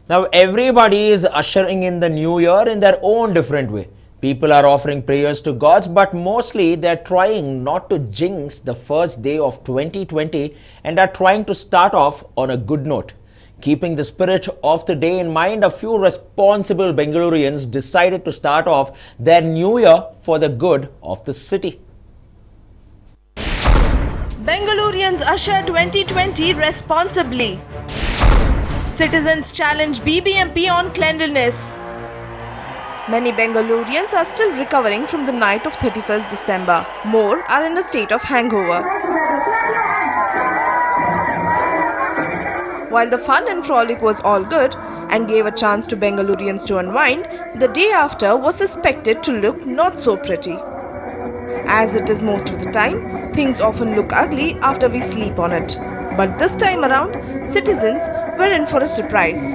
Now, everybody is ushering in the new year in their own different way. People are offering prayers to gods, but mostly they're trying not to jinx the first day of 2020 and are trying to start off on a good note. Keeping the spirit of the day in mind, a few responsible Bengalureans decided to start off their new year for the good of the city. Bengalureans usher 2020 responsibly. Citizens challenge BBMP on cleanliness. Many Bengalureans are still recovering from the night of 31st December. More are in a state of hangover. While the fun and frolic was all good and gave a chance to Bengalureans to unwind, the day after was suspected to look not so pretty. As it is most of the time, things often look ugly after we sleep on it. But this time around, citizens were in for a surprise.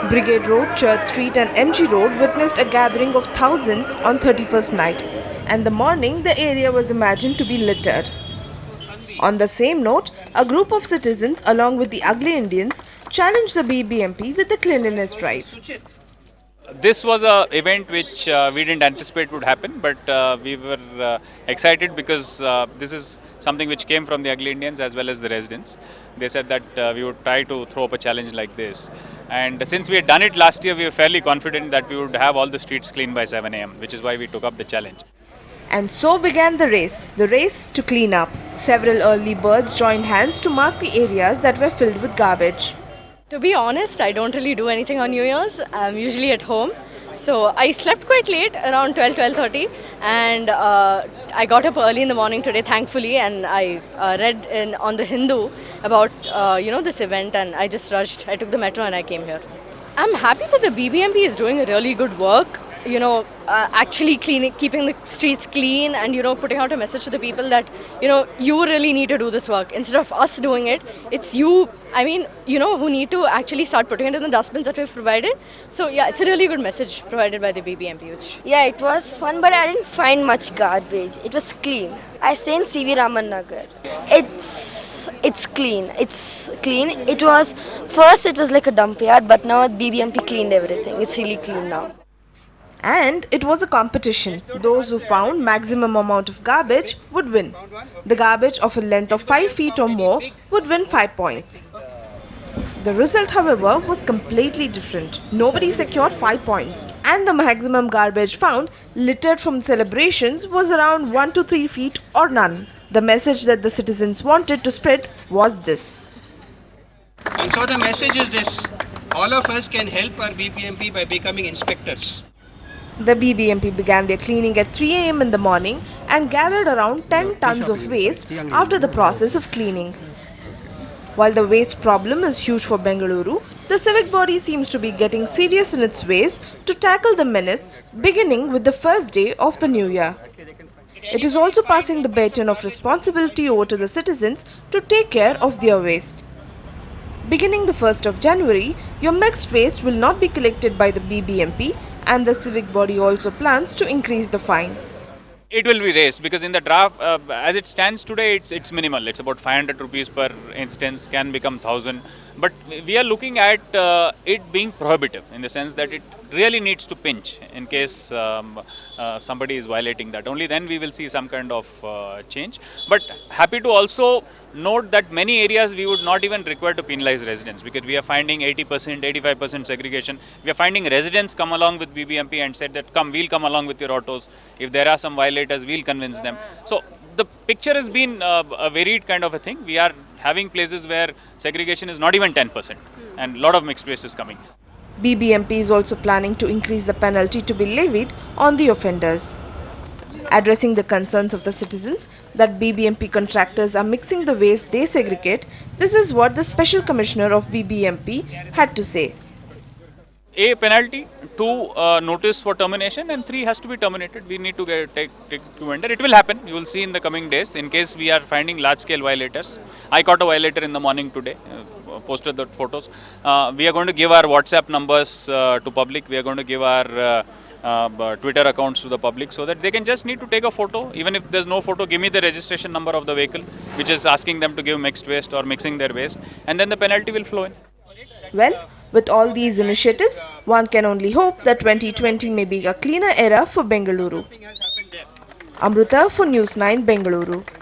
Brigade Road, Church Street and MG Road witnessed a gathering of thousands on 31st night, and the morning the area was imagined to be littered. On the same note, a group of citizens along with the ugly Indians challenged the BBMP with the cleanliness drive. This was an event which we didn't anticipate would happen, but we were excited because this is something which came from the ugly Indians as well as the residents. They said that we would try to throw up a challenge like this. And since we had done it last year, we were fairly confident that we would have all the streets clean by 7 a.m., which is why we took up the challenge. And so began the race to clean up. Several early birds joined hands to mark the areas that were filled with garbage. To be honest, I don't really do anything on New Year's. I'm usually at home. So I slept quite late, around 12:30, and I got up early in the morning today, thankfully, and I read on the Hindu about this event, and I just rushed. I took the metro and I came here. I'm happy that the BBMP is doing a really good work. Actually keeping the streets clean, and putting out a message to the people that you really need to do this work instead of us doing it. It's you. Who need to actually start putting it in the dustbins that we've provided. So yeah, it's a really good message provided by the BBMP. Yeah, it was fun, but I didn't find much garbage. It was clean. I stay in CV Raman Nagar. It's clean. It's clean. It was like a dump yard, but now BBMP cleaned everything. It's really clean now. And it was a competition. Those who found maximum amount of garbage would win. The garbage of a length of 5 feet or more would win 5 points. The result, however, was completely different. Nobody secured 5 points. And the maximum garbage found, littered from celebrations, was around 1 to 3 feet or none. The message that the citizens wanted to spread was this. And so the message is this: all of us can help our BBMP by becoming inspectors. The BBMP began their cleaning at 3 a.m. in the morning and gathered around 10 tons of waste after the process of cleaning. While the waste problem is huge for Bengaluru, the civic body seems to be getting serious in its ways to tackle the menace, beginning with the first day of the new year. It is also passing the baton of responsibility over to the citizens to take care of their waste. Beginning the 1st of January, your mixed waste will not be collected by the BBMP, and the civic body also plans to increase the fine. It will be raised because in the draft, as it stands today, it's minimal. It's about 500 rupees per instance, can become 1000. But we are looking at it being prohibitive in the sense that it really needs to pinch in case somebody is violating that. Only then we will see some kind of change. But happy to also note that many areas we would not even require to penalize residents because we are finding 80%, 85% segregation. We are finding residents come along with BBMP and said that we'll come along with your autos. If there are some violators, we'll convince them. So the picture has been a varied kind of a thing. We are having places where segregation is not even 10% and a lot of mixed waste is coming. BBMP is also planning to increase the penalty to be levied on the offenders. Addressing the concerns of the citizens that BBMP contractors are mixing the waste they segregate, this is what the Special Commissioner of BBMP had to say. A, penalty, 2, notice for termination, and 3 has to be terminated. We need to take to vendor. It will happen. You will see in the coming days in case we are finding large scale violators. I caught a violator in the morning today, posted the photos. We are going to give our WhatsApp numbers to public. We are going to give our Twitter accounts to the public so that they can just need to take a photo. Even if there's no photo, give me the registration number of the vehicle, which is asking them to give mixed waste or mixing their waste, and then the penalty will flow in. Well, With all these initiatives, one can only hope that 2020 may be a cleaner era for Bengaluru. Amruta for News 9 Bengaluru.